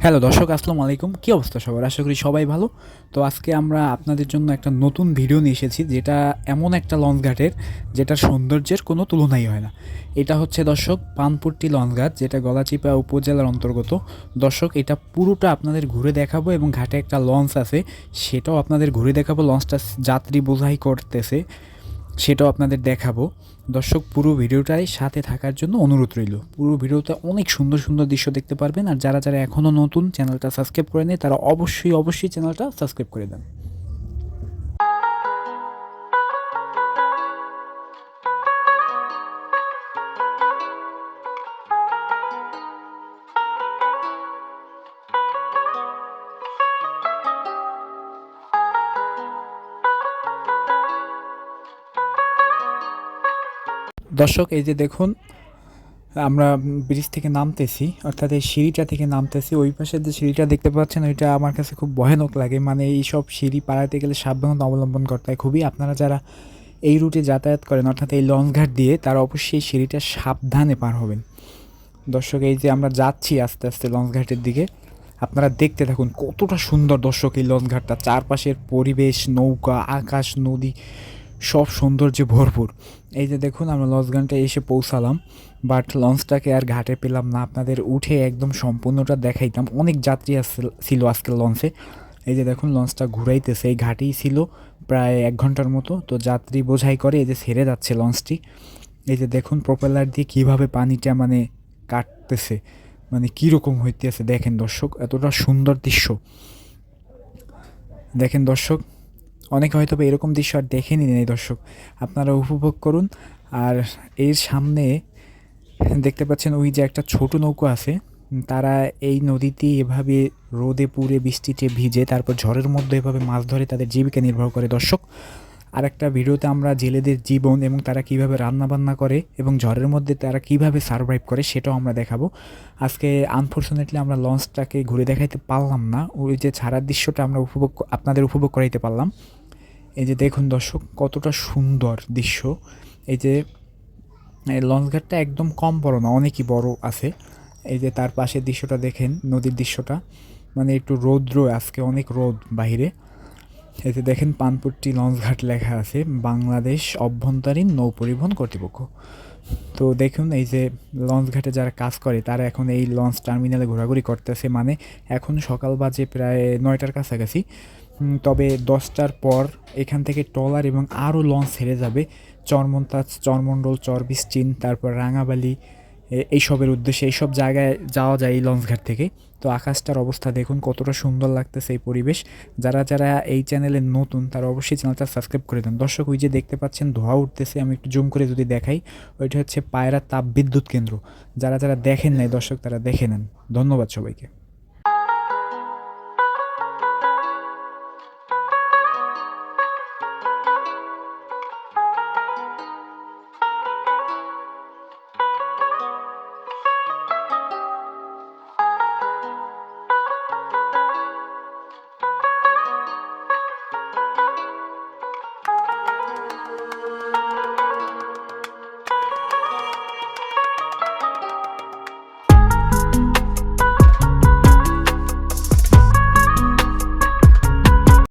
Hello দর্শক, আসসালামু আলাইকুম। কী অবস্থা সবার? আশা করি সবাই ভালো। তো আজকে আমরা আপনাদের জন্য একটা নতুন ভিডিও নিয়ে এসেছি, যেটা এমন একটা লঞ্চ ঘাটের যেটার সৌন্দর্যের কোনো তুলনাই হয় না। এটা হচ্ছে দর্শক পানপুট্টি লঞ্চ ঘাট, যেটা গলাচিপা উপজেলার অন্তর্গত। দর্শক, এটা পুরোটা আপনাদের ঘুরে দেখাবো এবং ঘাটে একটা লঞ্চ আছে, সেটাও আপনাদের ঘুরে দেখাবো। লঞ্চটা যাত্রী বোঝাই করতেছে, সেটাও আপনাদের দেখাবো। দর্শক, পুরো ভিডিওটাই সাথে থাকার জন্য অনুরোধ রইল। পুরো ভিডিওতে অনেক সুন্দর সুন্দর দৃশ্য দেখতে পারবেন। আর যারা যারা এখনও নতুন চ্যানেলটা সাবস্ক্রাইব করে নেয়, তারা অবশ্যই অবশ্যই চ্যানেলটা সাবস্ক্রাইব করে দেন। দর্শক, এই যে দেখুন, আমরা ব্রিজ থেকে নামতেছি, অর্থাৎ এই সিঁড়িটা থেকে নামতেছি। ওই পাশে যে সিঁড়িটা দেখতে পাচ্ছেন, ওইটা আমার কাছে খুব ভয়ানক লাগে। মানে এইসব সিঁড়ি পাড়াতে গেলে সাবধানতা অবলম্বন করতে হয় খুবই। আপনারা যারা এই রুটে যাতায়াত করেন, অর্থাৎ এই লঞ্চ ঘাট দিয়ে, তারা অবশ্যই সিঁড়িটা সাবধানে পার হবেন। দর্শক, এই যে আমরা যাচ্ছি আস্তে আস্তে লঞ্চ ঘাটের দিকে, আপনারা দেখতে থাকুন কতটা সুন্দর দর্শক এই লঞ্চ ঘাটটা। চারপাশের পরিবেশ, নৌকা, আকাশ, নদী, সব সৌন্দর্যে ভরপুর। এই যে দেখুন, আমরা লঞ্চ ঘাটে এসে পৌঁছালাম, বাট লঞ্চটাকে আর ঘাটে পেলাম না। আপনাদের উঠে একদম সম্পূর্ণটা দেখাইতাম। অনেক যাত্রী ছিল আজকের লঞ্চে। এই যে দেখুন, লঞ্চটা ঘুরাইতেছে। এই ঘাটেই ছিল প্রায় 1 ঘন্টার মতো। তো যাত্রী বোঝাই করে এই যে ছেড়ে যাচ্ছে লঞ্চটি। এই যে দেখুন, প্রপেলার দিয়ে কীভাবে পানিটা মানে কাটতেছে, মানে কীরকম হইতেছে দেখেন দর্শক। এতটা সুন্দর দৃশ্য দেখেন দর্শক। অনেকে হয়তো এরকম দৃশ্য আর দেখেনি নেই দর্শক, আপনারা উপভোগ করুন। আর এর সামনে দেখতে পাচ্ছেন ওই যে একটা ছোট নৌকো আছে। তারা এই নদীতে এভাবে রোদে পুড়ে বৃষ্টিতে ভিজে তারপর ঝড়ের মধ্যে এভাবে মাছ ধরে তাদের জীবিকা নির্বাহ করে দর্শক। আর একটা ভিডিওতে আমরা জেলেদের জীবন এবং তারা কিভাবে রান্নাবান্না করে এবং ঝড়ের মধ্যে তারা কিভাবে সারভাইভ করে সেটাও আমরা দেখাবো। আজকে আনফর্চুনেটলি আমরা লঞ্চটাকে ঘুরে দেখাইতে পারলাম না। ওই যে ছাড়ার দৃশ্যটা আমরা আপনাদের উপভোগ করাইতে পারলাম। এই যে দেখুন দর্শক, কতটা সুন্দর দৃশ্য। এই যে লঞ্চ ঘাটটা একদম কম বড় না, অনেকই বড় আছে। এই যে তার পাশের দৃশ্যটা দেখেন, নদীর দৃশ্যটা, মানে একটু রৌদ্র আজকে, অনেক রোদ বাহিরে। এই যে দেখেন, পানপুট্টি লঞ্চ ঘাট লেখা আছে, বাংলাদেশ অভ্যন্তরীণ নৌ পরিবহন কর্তৃপক্ষ। তো দেখুন, এই যে লঞ্চ ঘাটে যারা কাজ করে তারা এখন এই লঞ্চ টার্মিনালে ঘোরাঘুরি করতেছে। মানে এখন সকাল বাজে প্রায় 9টার কাছাকাছি। তবে 10টার পর এখান থেকে ট্রলার এবং আরও লঞ্চ ছেড়ে যাবে চরমন্তাজ, চরমণ্ডল, চরবিস্টিন, তারপর রাঙাবালি, এইসবের উদ্দেশ্যে। এইসব জায়গায় যাওয়া যায় এই লঞ্চঘাট থেকে। তো আকাশটার অবস্থা দেখুন কতটা সুন্দর লাগতেছে, এই পরিবেশ। যারা যারা এই চ্যানেলে নতুন তারা অবশ্যই চ্যানেলটা সাবস্ক্রাইব করে দেন দর্শক। ওই যে দেখতে পাচ্ছেন ধোঁয়া উঠতেছে, আমি একটু জুম করে যদি দেখাই, ওইটা হচ্ছে পায়রা তাপ বিদ্যুৎ কেন্দ্র। যারা যারা দেখেন নাই দর্শক, তারা দেখে নেন। ধন্যবাদ সবাইকে।